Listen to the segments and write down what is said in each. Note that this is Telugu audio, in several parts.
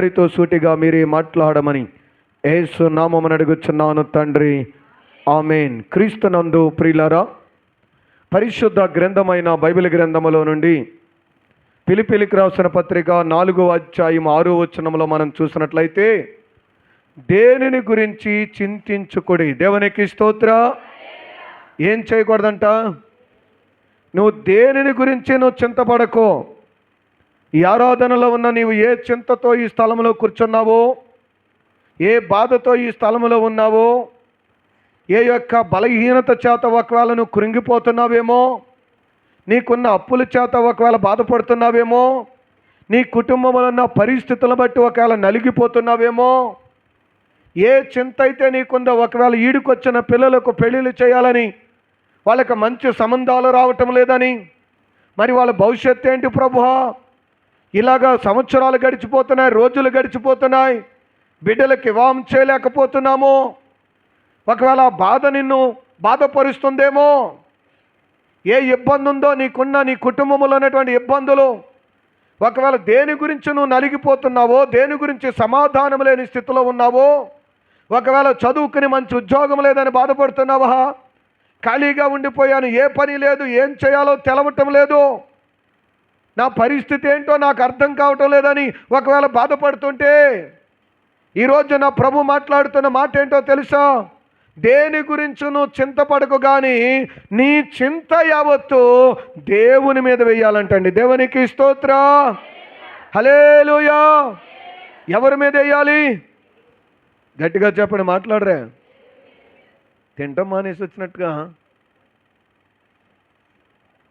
వారితో సూటిగా మీరే మాట్లాడమని యేసు నామమున అడుగుచున్నాను తండ్రి, ఆమేన్. క్రీస్తునందు ప్రియులారా, పరిశుద్ధ గ్రంథమైన బైబిల్ గ్రంథములో నుండి ఫిలిప్పీయులకు రాసిన పత్రిక 4వ అధ్యాయం 6వ వచనంలో మనం చూసినట్లయితే, దేనిని గురించి చింతించుకొడి. దేవునికి స్తోత్ర. ఏం చేయకూడదంట? నువ్వు దేనిని గురించి చింతపడకో. ఈ ఆరాధనలో ఉన్న నీవు ఏ చింతతో ఈ స్థలంలో కూర్చున్నావో, ఏ బాధతో ఈ స్థలంలో ఉన్నావో, ఏ యొక్క బలహీనత చేత ఒకవేళ నువ్వు కృంగిపోతున్నావేమో, నీకున్న అప్పుల చేత ఒకవేళ బాధపడుతున్నావేమో, నీ కుటుంబంలో ఉన్న పరిస్థితులను బట్టి ఒకవేళ నలిగిపోతున్నావేమో, ఏ చింత అయితే నీకుందో, ఒకవేళ ఈడుకొచ్చిన పిల్లలకు పెళ్ళిళ్ళు చేయాలని, వాళ్ళకి మంచి సంబంధాలు రావటం లేదని, మరి వాళ్ళ భవిష్యత్తు ఏంటి ప్రభువా, ఇలాగా సంవత్సరాలు గడిచిపోతున్నాయి, రోజులు గడిచిపోతున్నాయి, బిడ్డలకు వివాహం చేయలేకపోతున్నాము, ఒకవేళ ఆ బాధ నిన్ను బాధపరుస్తుందేమో, ఏ ఇబ్బంది ఉందో నీకున్న నీ కుటుంబంలో ఉన్నటువంటి ఇబ్బందులు, ఒకవేళ దేని గురించి నువ్వు నలిగిపోతున్నావో, దేని గురించి సమాధానం లేని స్థితిలో ఉన్నావో, ఒకవేళ చదువుకుని మంచి ఉద్యోగం లేదని బాధపడుతున్నావా, ఖాళీగా ఉండిపోయాను, ఏ పని లేదు, ఏం చేయాలో తెలవటం లేదు, నా పరిస్థితి ఏంటో నాకు అర్థం కావటం లేదని ఒకవేళ బాధపడుతుంటే, ఈరోజు నా ప్రభు మాట్లాడుతున్న మాట ఏంటో తెలుసా? దేని గురించి నువ్వు చింతపడకు, కానీ నీ చింత యావత్తు దేవుని మీద వేయాలంటండి. దేవునికి స్తోత్ర, హల్లెలూయా. ఎవరి మీద వేయాలి? గట్టిగా చెప్పండి, మాట్లాడరే. తింటం మానేసి వచ్చినట్టుగా.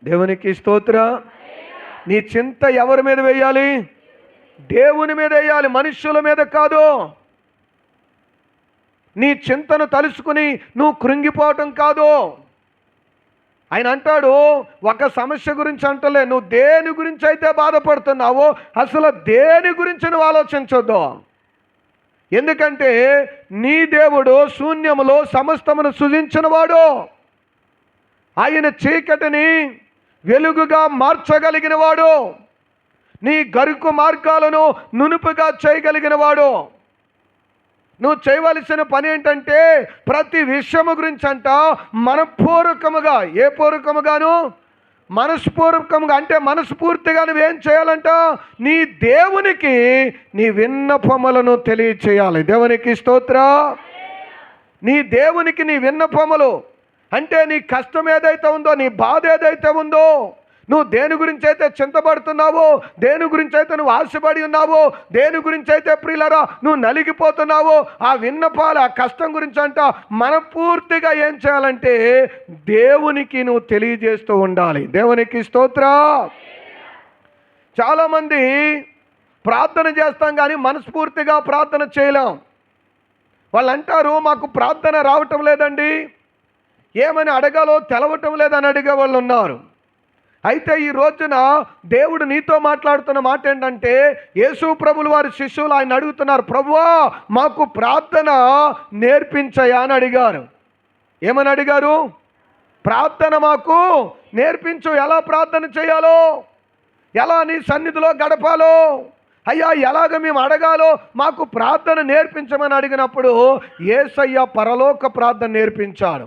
దేవునికి స్తోత్ర. నీ చింత ఎవరి మీద వేయాలి? దేవుని మీద వేయాలి, మనుష్యుల మీద కాదు. నీ చింతను తలుసుకుని నువ్వు కృంగిపోవటం కాదు. ఆయన అంటాడు, ఒక సమస్య గురించి అంటలే, నువ్వు దేని గురించి అయితే బాధపడుతున్నావో అసలు దేని గురించి నువ్వు ఆలోచించొద్దు. ఎందుకంటే నీ దేవుడు శూన్యములో సమస్తమును సృజించిన వాడు. ఆయన చీకటిని వెలుగుగా మార్చగలిగిన వాడు. నీ గరుకు మార్గాలను నునుపుగా చేయగలిగిన వాడు. నువ్వు చేయవలసిన పని ఏంటంటే, ప్రతి విషయము గురించి అంట మనపూర్వకముగా, ఏ పూర్వకముగాను, మనస్పూర్వకముగా, అంటే మనస్ఫూర్తిగా నువ్వేం చేయాలంట? నీ దేవునికి నీ విన్నపములను తెలియచేయాలి. దేవునికి స్తోత్ర. నీ దేవునికి నీ విన్నపములు అంటే నీ కష్టం ఏదైతే ఉందో, నీ బాధ ఏదైతే ఉందో, నువ్వు దేని గురించి అయితే చింతపడుతున్నావో, దేని గురించి అయితే నువ్వు ఆశపడి ఉన్నావో, దేని గురించి అయితే ప్రియులరా నువ్వు నలిగిపోతున్నావో, ఆ విన్నపాలు, ఆ కష్టం గురించి అంట మనపూర్తిగా ఏం చేయాలంటే దేవునికి నువ్వు తెలియజేస్తూ ఉండాలి. దేవునికి స్తోత్ర. చాలామంది ప్రార్థన చేస్తాం కానీ మనస్ఫూర్తిగా ప్రార్థన చేయలేం. వాళ్ళు అంటారు, మాకు ప్రార్థన రావటం లేదండి, ఏమని అడగాలో తెలవటం లేదని అడిగే వాళ్ళు ఉన్నారు. అయితే ఈ రోజున దేవుడు నీతో మాట్లాడుతున్న మాట ఏంటంటే, యేసు ప్రభులు వారి శిష్యులు ఆయన అడుగుతున్నారు, ప్రభువా మాకు ప్రార్థన నేర్పించయా అని అడిగారు. ఏమని అడిగారు? ప్రార్థన మాకు నేర్పించు, ఎలా ప్రార్థన చేయాలో, ఎలా నీ సన్నిధిలో గడపాలో, అయ్యా ఎలాగ మేము అడగాలో మాకు ప్రార్థన నేర్పించమని అడిగినప్పుడు యేసయ్య పరలోక ప్రార్థన నేర్పించాడు.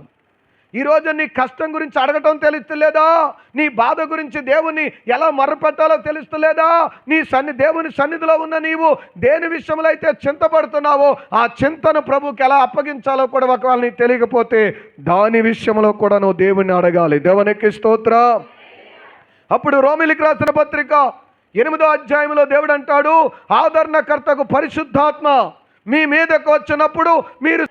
ఈరోజు నీ కష్టం గురించి అడగటం తెలుస్తలేదా? నీ బాధ గురించి దేవుని ఎలా మొర్రపెట్టాలో తెలుస్తలేదా? దేవుని సన్నిధిలో ఉన్న నీవు దేని విషయంలో అయితే చింతపడుతున్నావో ఆ చింతను ప్రభుకి ఎలా అప్పగించాలో కూడా ఒకవేళ నీకు తెలియకపోతే దాని విషయంలో కూడా నువ్వు దేవుని అడగాలి. దేవునికి స్తోత్ర. అప్పుడు రోమీయులకు రాసిన పత్రిక 8వ అధ్యాయంలో దేవుడు అంటాడు, ఆదరణకర్తకు పరిశుద్ధాత్మ మీ మీదకు వచ్చినప్పుడు మీరు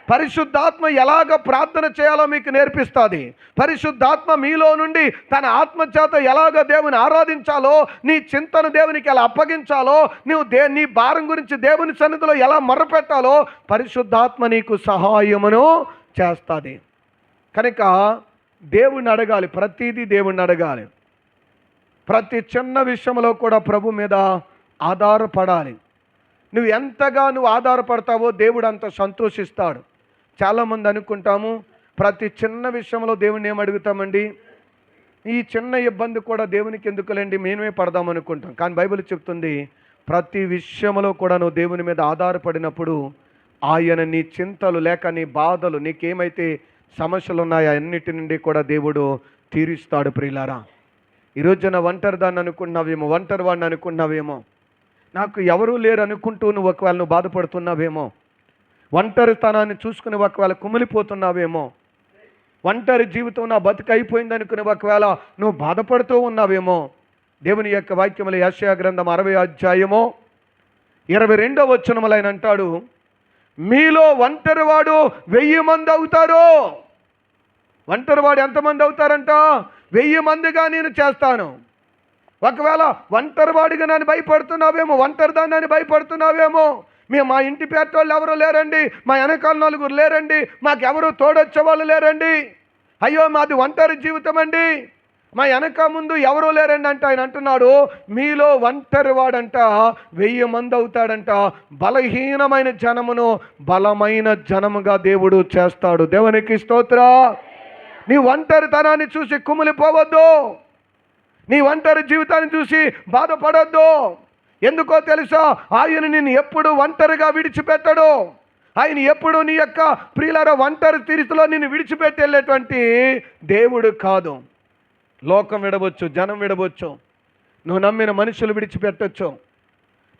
పరిశుద్ధాత్మ ఎలాగ ప్రార్థన చేయాలో మీకు నేర్పిస్తుంది. పరిశుద్ధాత్మ మీలో నుండి తన ఆత్మ చేత ఎలాగ దేవుని ఆరాధించాలో, నీ చింతను దేవునికి ఎలా అప్పగించాలో, నువ్వు నీ భారం గురించి దేవుని సన్నిధిలో ఎలా మొర్రపెట్టాలో పరిశుద్ధాత్మ నీకు సహాయమును చేస్తుంది. కనుక దేవుణ్ణి అడగాలి, ప్రతిదీ దేవుణ్ణి అడగాలి. ప్రతి చిన్న విషయంలో కూడా ప్రభు మీద ఆధారపడాలి. నువ్వు ఎంతగా ఆధారపడతావో దేవుడు అంత సంతోషిస్తాడు. చాలామంది అనుకుంటాము, ప్రతి చిన్న విషయంలో దేవుణ్ణి ఏం అడుగుతామండి, ఈ చిన్న ఇబ్బంది కూడా దేవునికి ఎందుకులేండి, మేమే పడదాం అనుకుంటాం. కానీ బైబిల్ చెప్తుంది, ప్రతి విషయంలో కూడా నువ్వు దేవుని మీద ఆధారపడినప్పుడు ఆయన నీ చింతలు లేక నీ బాధలు నీకేమైతే సమస్యలు ఉన్నాయో అన్నిటి నుండి కూడా దేవుడు తీరుస్తాడు. ప్రియులారా, ఈరోజున ఒంటరి దాన్ని అనుకున్నావేమో, ఒంటరి వాడిని అనుకున్నావేమో, నాకు ఎవరూ లేరు అనుకుంటూ నువ్వు ఒకవేళ నువ్వు బాధపడుతున్నావేమో, ఒంటరితనాన్ని చూసుకుని ఒకవేళ కుమిలిపోతున్నావేమో, ఒంటరి జీవితం నా బతుకు అయిపోయింది అనుకుని ఒకవేళ నువ్వు బాధపడుతూ ఉన్నావేమో, దేవుని యొక్క వాక్యములు యెషయా గ్రంథం 60వ అధ్యాయము 22వ వచనములో ఆయన అంటాడు, మీలో ఒంటరివాడు 1000 మంది అవుతారు. ఒంటరివాడు ఎంతమంది అవుతారంట? 1000 మందిగా నేను చేస్తాను. ఒకవేళ ఒంటరివాడిగా నన్ను భయపడుతున్నావేమో, ఒంటరిదాన్ని భయపడుతున్నావేమో, మా ఇంటి పేటోళ్ళు ఎవరు లేరండి, మా వెనకాల నలుగురు లేరండి, మాకెవరు తోడొచ్చే వాళ్ళు లేరండి, అయ్యో మాది ఒంటరి జీవితం అండి, మా వెనక ముందు ఎవరూ లేరండి అంటే ఆయన అంటున్నాడు, మీలో ఒంటరివాడంట 1000 మంది అవుతాడంట. బలహీనమైన జనమును బలమైన జనముగా దేవుడు చేస్తాడు. దేవునికి స్తోత్ర. నీ ఒంటరితనాన్ని చూసి కుమిలిపోవద్దు, నీ ఒంటరి జీవితాన్ని చూసి బాధపడొద్దు. ఎందుకో తెలుసా? ఆయన నిన్ను ఎప్పుడు ఒంటరిగా విడిచిపెట్టడు. ఆయన ఎప్పుడు నీ యొక్క ప్రియులారా ఒంటరి స్థితిలో నిన్ను విడిచిపెట్టి వెళ్ళేటువంటి దేవుడు కాదు. లోకం విడవచ్చు, జనం విడవచ్చు, నువ్వు నమ్మిన మనుషులు విడిచిపెట్టచ్చు,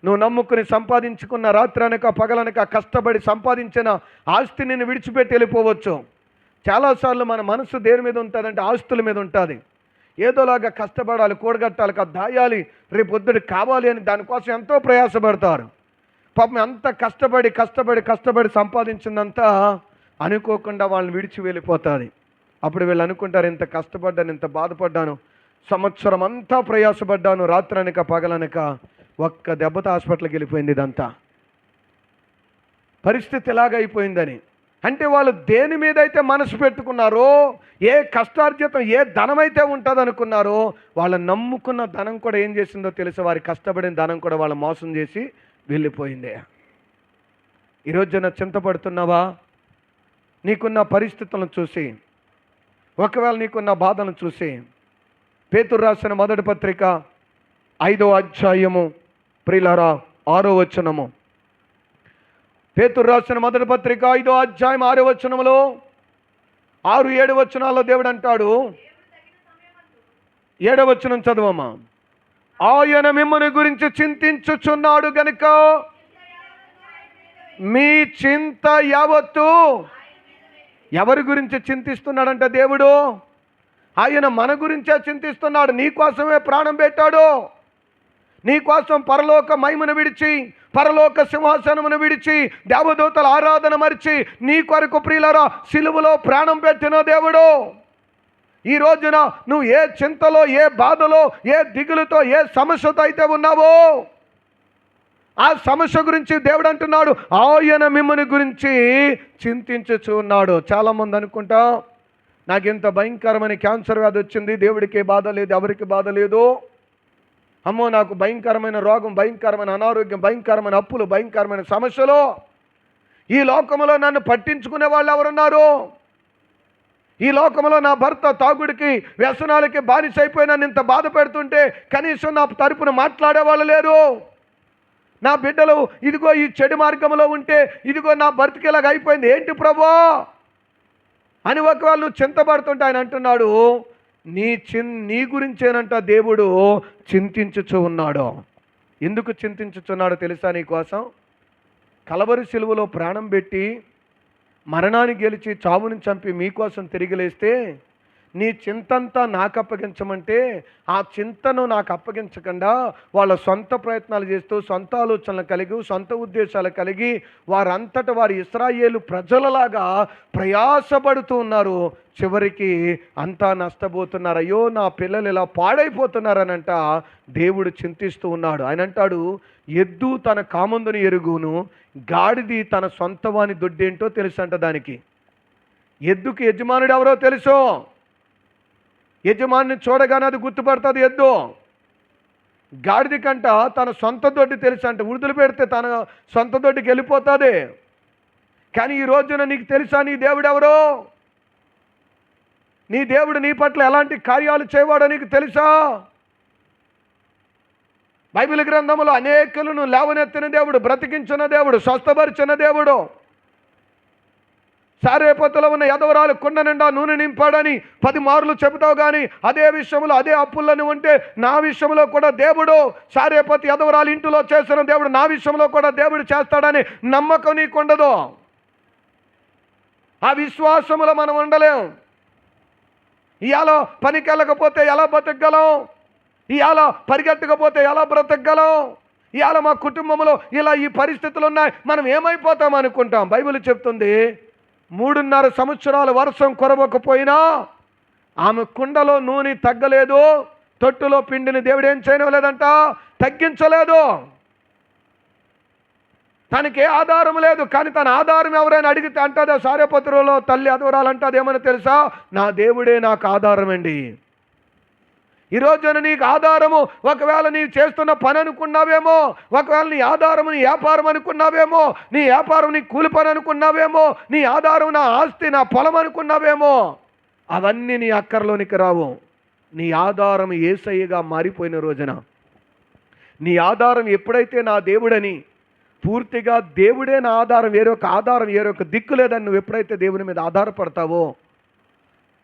నువ్వు నమ్ముకుని సంపాదించుకున్న రాత్రనక పగలనక కష్టపడి సంపాదించిన ఆస్తి నిన్ను విడిచిపెట్టి వెళ్ళిపోవచ్చు. చాలాసార్లు మన మనసు దేని మీద ఉంటుందంటే ఆస్తుల మీద ఉంటుంది. ఏదోలాగా కష్టపడాలి, కూడగట్టాలి, దాయాలి, రేపు పొద్దుడు కావాలి అని దానికోసం ఎంతో ప్రయాసపడతారు. పాపం అంత కష్టపడి కష్టపడి కష్టపడి సంపాదించిందంతా అనుకోకుండా వాళ్ళని విడిచి వెళ్ళిపోతుంది. అప్పుడు వీళ్ళు అనుకుంటారు, ఇంత కష్టపడ్డాను, ఇంత బాధపడ్డాను, సంవత్సరం అంతా ప్రయాసపడ్డాను, రాత్రనక పగలనక ఒక్క దెబ్బతో హాస్పిటల్కి వెళ్ళిపోయింది. ఇదంతా పరిస్థితి ఎలాగైపోయిందని అంటే వాళ్ళు దేని మీద అయితే మనసు పెట్టుకున్నారో, ఏ కష్టార్జితం ఏ ధనం అయితే ఉంటుంది అనుకున్నారో, వాళ్ళ నమ్ముకున్న ధనం కూడా ఏం చేసిందో తెలుసు, వారి కష్టపడిన ధనం కూడా వాళ్ళు మోసం చేసి వెళ్ళిపోయింది. ఈరోజున చింతపడుతున్నావా? నీకున్న పరిస్థితులను చూసి, ఒకవేళ నీకున్న బాధను చూసి, పేతురు రాసిన మొదటి పత్రిక 5వ అధ్యాయము ప్రియులారా 6వ వచనము, పేతురు రాసిన మొదటి పత్రిక 5వ అధ్యాయం 6వ వచనములో 6-7 వచనాల్లో దేవుడు అంటాడు, 7వ వచనం చదవమ్మా. ఆయన మిమ్మల్ని గురించి చింతించుచున్నాడు గనుక మీ చింత యావత్తు. ఎవరి గురించి చింతిస్తున్నాడంట దేవుడు? ఆయన మన గురించే చింతిస్తున్నాడు. నీకోసమే ప్రాణం పెట్టాడు. నీకోసం పరలోక మహిమను విడిచి, పరలోక సింహాసనమును విడిచి, దేవదూతల ఆరాధన మరిచి నీ కొరకు ప్రియులారా సిలువలో ప్రాణం పెట్టిన దేవుడు. ఈ రోజున నువ్వు ఏ చింతలో, ఏ బాధలో, ఏ దిగులుతో, ఏ సమస్యతో అయితే ఉన్నావో ఆ సమస్య గురించి దేవుడు అంటున్నాడు, ఆయన మిమ్మల్ని గురించి చింతించుచు ఉన్నాడు. చాలామంది అనుకుంటా, నాకు ఇంత భయంకరమైన క్యాన్సర్ వ్యాధి వచ్చింది, దేవుడికి బాధ లేదు, ఎవరికి బాధ లేదు, అమ్మో నాకు భయంకరమైన రోగం, భయంకరమైన అనారోగ్యం, భయంకరమైన అప్పులు, భయంకరమైన సమస్యలు, ఈ లోకంలో నన్ను పట్టించుకునే వాళ్ళు ఎవరున్నారు? ఈ లోకంలో నా భర్త తాగుడికి వ్యసనాలకి బానిసైపోయి నన్ను ఇంత బాధ పెడుతుంటే కనీసం నా తరపున మాట్లాడే వాళ్ళు లేరు. నా బిడ్డలు ఇదిగో ఈ చెడు మార్గంలో ఉంటే ఇదిగో నా బ్రతికేలాగా అయిపోయింది, ఏంటి ప్రభువా అని ఒకవేళ నువ్వు చింతపడుతుంటే ఆయన అంటున్నాడు, నీ గురించేనంట దేవుడు చింతించుచు ఉన్నాడు. ఎందుకు చింతించుచున్నాడో తెలుసా? నీ కోసం కలవరి సిలువలో ప్రాణం పెట్టి మరణాన్ని గెలిచి చావుని చంపి మీకోసం తిరిగి లేస్తే నీ చింతంతా నాకు అప్పగించమంటే ఆ చింతను నాకు అప్పగించకుండా వాళ్ళ సొంత ప్రయత్నాలు చేస్తూ, సొంత ఆలోచనలు కలిగి, సొంత ఉద్దేశాలు కలిగి వారంతట వారి ఇశ్రాయేలు ప్రజలలాగా ప్రయాసపడుతూ ఉన్నారు. చివరికి అంతా నష్టపోతున్నారు. అయ్యో నా పిల్లలు ఇలా పాడైపోతున్నారనంట దేవుడు చింతిస్తూ ఉన్నాడు. ఆయన అంటాడు, ఎద్దు తన కామందుని ఎరుగును, గాడిది తన సొంత వాని దొడ్డేంటో తెలుసు అంట దానికి. ఎద్దుకి యజమానుడు ఎవరో తెలుసు, యజమాని చూడగానే అది గుర్తుపడుతుంది ఎద్దు. గాడిది కంట తన సొంత దొడ్డి తెలుసు అంట, ఉడుదలు పెడితే తన సొంత దొడ్డికి వెళ్ళిపోతుంది. కానీ ఈ రోజున నీకు తెలుసా నీ దేవుడు ఎవరో? నీ దేవుడు నీ పట్ల ఎలాంటి కార్యాలు చేయవాడో నీకు తెలుసా? బైబిల్ గ్రంథంలో అనేకులను లేవనెత్తిన దేవుడు, బ్రతికించిన దేవుడు, స్వస్థపరిచిన దేవుడు. సారేపతిలో ఉన్న యదవరాలు కుండ నిండా నూనె నింపాడని 10 మార్లు చెబుతావు, కానీ అదే విషయంలో అదే అప్పులను ఉంటే నా విషయంలో కూడా దేవుడు, సారేపతి యదవరాలు ఇంటిలో చేసిన దేవుడు నా విషయంలో కూడా దేవుడు చేస్తాడని నమ్మకం నీకుండదు. ఆ విశ్వాసములో మనం ఉండలేం. ఇవాళ పనికి వెళ్ళకపోతే ఎలా బతకగలం? ఇవాళ పరిగెత్తకపోతే ఎలా బ్రతకగలం? ఇవాళ మా కుటుంబంలో ఇలా ఈ పరిస్థితులు ఉన్నాయి, మనం ఏమైపోతాం అనుకుంటాం. బైబిల్ చెప్తుంది 3.5 సంవత్సరాలు వర్షం కురవకపోయినా ఆమె కుండలో నూనె తగ్గలేదు, తొట్టులో పిండిని దేవుడు ఏం చేయలేదంట, తగ్గించలేదు. తనకి ఏ ఆధారం లేదు, కానీ తన ఆధారం ఎవరైనా అడిగితే అంటదా, సారేపత్రులో తల్లి అదవరాలంటే ఏమని తెలుసా, నా దేవుడే నాకు ఆధారం అండి. ఈరోజున నీకు ఆధారము ఒకవేళ నీవు చేస్తున్న పని అనుకున్నావేమో, ఒకవేళ నీ ఆధారము నీ వ్యాపారం అనుకున్నావేమో, నీ వ్యాపారం నీ కూలి పని అనుకున్నావేమో, నీ ఆధారం నా ఆస్తి నా పొలం అనుకున్నావేమో, అవన్నీ నీ అక్కర్లోనికి రావు. నీ ఆధారం యేసయ్యగా మారిపోయిన రోజున, నీ ఆధారం ఎప్పుడైతే నా దేవుడని పూర్తిగా దేవుడే నా ఆధారం, వేరొక ఆధారం వేరొక దిక్కు లేదని నువ్వు ఎప్పుడైతే దేవుని మీద ఆధారపడతావో,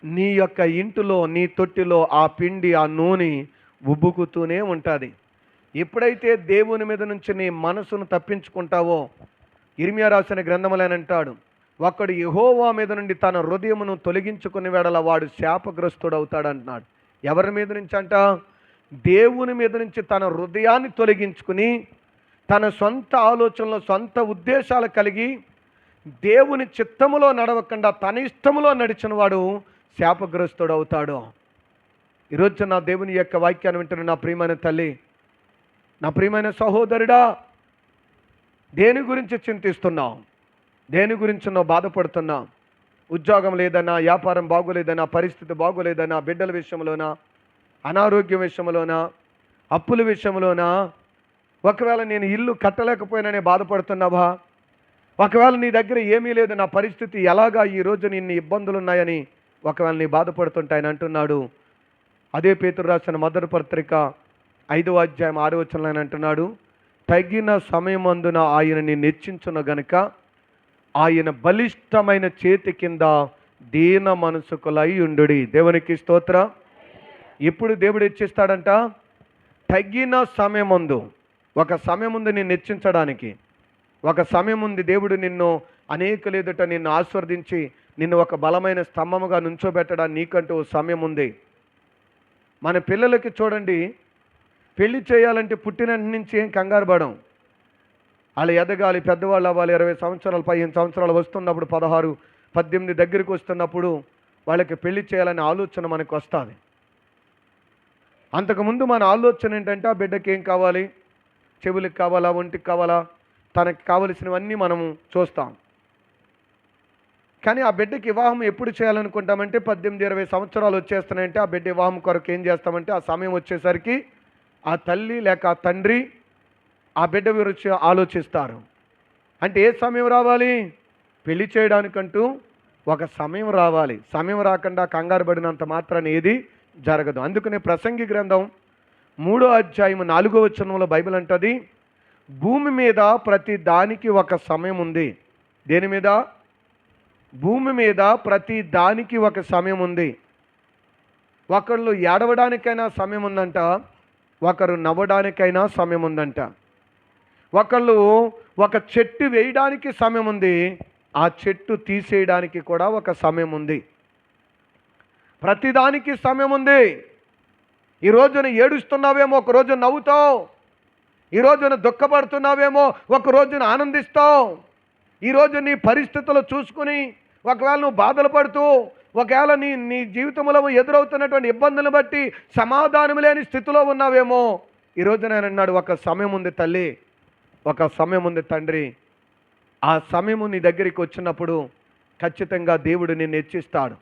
నీ యొక్క ఇంటిలో నీ తొట్టిలో ఆ పిండి ఆ నూనె ఉబ్బుకుతూనే ఉంటుంది. ఎప్పుడైతే దేవుని మీద నుంచి నీ మనసును తప్పించుకుంటావో, ఇర్మియా రాసిన గ్రంథములేనంటాడు, ఒకడు యెహోవా మీద నుండి తన హృదయమును తొలగించుకుని వెడల వాడు శాపగ్రస్తుడు అవుతాడు అంటున్నాడు. ఎవరి మీద నుంచి అంట? దేవుని మీద నుంచి తన హృదయాన్ని తొలగించుకుని తన సొంత ఆలోచనలో సొంత ఉద్దేశాలు కలిగి దేవుని చిత్తములో నడవకుండా తన ఇష్టములో నడిచిన వాడు శాపగ్రస్తుడు అవుతాడు. ఈరోజు నా దేవుని యొక్క వాక్యాన్ని వింటున్న నా ప్రియమైన తల్లి, నా ప్రియమైన సహోదరుడా, దేని గురించి చింతిస్తున్నావు? దేని గురించి నువ్వు బాధపడుతున్నావు? ఉద్యోగం లేదన్నా, వ్యాపారం బాగోలేదన్నా, పరిస్థితి బాగోలేదన్నా, బిడ్డల విషయంలోనా, అనారోగ్యం విషయంలోనా, అప్పుల విషయంలోనా, ఒకవేళ నేను ఇల్లు కట్టలేకపోయిననే బాధపడుతున్నావా? ఒకవేళ నీ దగ్గర ఏమీ లేదు, నా పరిస్థితి ఎలాగా ఈరోజు ఇన్ని ఇబ్బందులు ఉన్నాయని ఒకవేళ నీ బాధపడుతుంటే ఆయన అంటున్నాడు, అదే పేతురు రాసిన మొదటి పత్రిక 5వ అధ్యాయం 6వ వచనంలో ఆయన అంటున్నాడు, తగిన సమయమందున ఆయన నిన్ను హెచ్చించును గనుక ఆయన బలిష్టమైన చేతి కింద దీన మనసుకులై ఉండుడి. దేవునికి స్తోత్రం. ఎప్పుడు దేవుడు హెచ్చిస్తాడంట? తగిన సమయమందు. ఒక సమయం ఉంది నిన్ను హెచ్చించడానికి, ఒక సమయం ఉంది దేవుడు నిన్ను అనేకుల ఎదుట నిన్ను ఆస్వాదించి నిన్ను ఒక బలమైన స్తంభముగా నుంచోబెట్టడానికి నీకంటూ సమయం ఉంది. మన పిల్లలకి చూడండి, పెళ్లి చేయాలంటే పుట్టిన నుంచి ఏం కంగారు పడం, వాళ్ళు ఎదగాలి, పెద్దవాళ్ళు అవ్వాలి, 20 సంవత్సరాలు 15 సంవత్సరాలు వస్తున్నప్పుడు, 16, 18 దగ్గరికి వస్తున్నప్పుడు వాళ్ళకి పెళ్లి చేయాలనే ఆలోచన మనకు వస్తుంది. అంతకుముందు మన ఆలోచన ఏంటంటే ఆ బిడ్డకి ఏం కావాలి, చెవులకు కావాలా, ఒంటికి కావాలా, తనకి కావలసినవన్నీ మనము చూస్తాం. కానీ ఆ బిడ్డకి వివాహం ఎప్పుడు చేయాలనుకుంటామంటే 18-20 సంవత్సరాలు వచ్చేస్తున్నాయంటే ఆ బిడ్డ వివాహం కొరకు ఏం చేస్తామంటే ఆ సమయం వచ్చేసరికి ఆ తల్లి లేక ఆ తండ్రి ఆ బిడ్డ గురించి ఆలోచిస్తారు. అంటే ఏ సమయం రావాలి? పెళ్లి చేయడానికంటూ ఒక సమయం రావాలి. సమయం రాకుండా కంగారు పడినంత మాత్రాన్ని ఏది జరగదు. అందుకనే ప్రసంగి గ్రంథం 3వ అధ్యాయం 4వ వచనంలో బైబిల్ అంటది, భూమి మీద ప్రతి దానికి ఒక సమయం ఉంది. దేని మీద? భూమి మీద ప్రతి దానికి ఒక సమయం ఉంది. ఒకళ్ళు ఏడవడానికైనా సమయం ఉందంట, ఒకరు నవ్వడానికైనా సమయం ఉందంట. ఒకళ్ళు ఒక చెట్టు వేయడానికి సమయం ఉంది, ఆ చెట్టు తీసేయడానికి కూడా ఒక సమయం ఉంది. ప్రతిదానికి సమయం ఉంది. ఈ రోజున ఏడుస్తున్నావేమో, ఒక రోజు నవ్వుతావు. ఈ రోజున దుఃఖపడుతున్నావేమో, ఒక రోజున ఆనందిస్తావు. ఈరోజు నీ పరిస్థితులు చూసుకుని ఒకవేళ నువ్వు బాధలు పడుతూ, ఒకవేళ నీ జీవితంలో ఎదురవుతున్నటువంటి ఇబ్బందులను బట్టి సమాధానం లేని స్థితిలో ఉన్నావేమో, ఈరోజు నేను అన్నాడు, ఒక సమయం ఉంది తల్లి, ఒక సమయం ఉంది తండ్రి. ఆ సమయము నీ దగ్గరికి వచ్చినప్పుడు ఖచ్చితంగా దేవుడు నిన్ను హెచ్చిస్తాడు.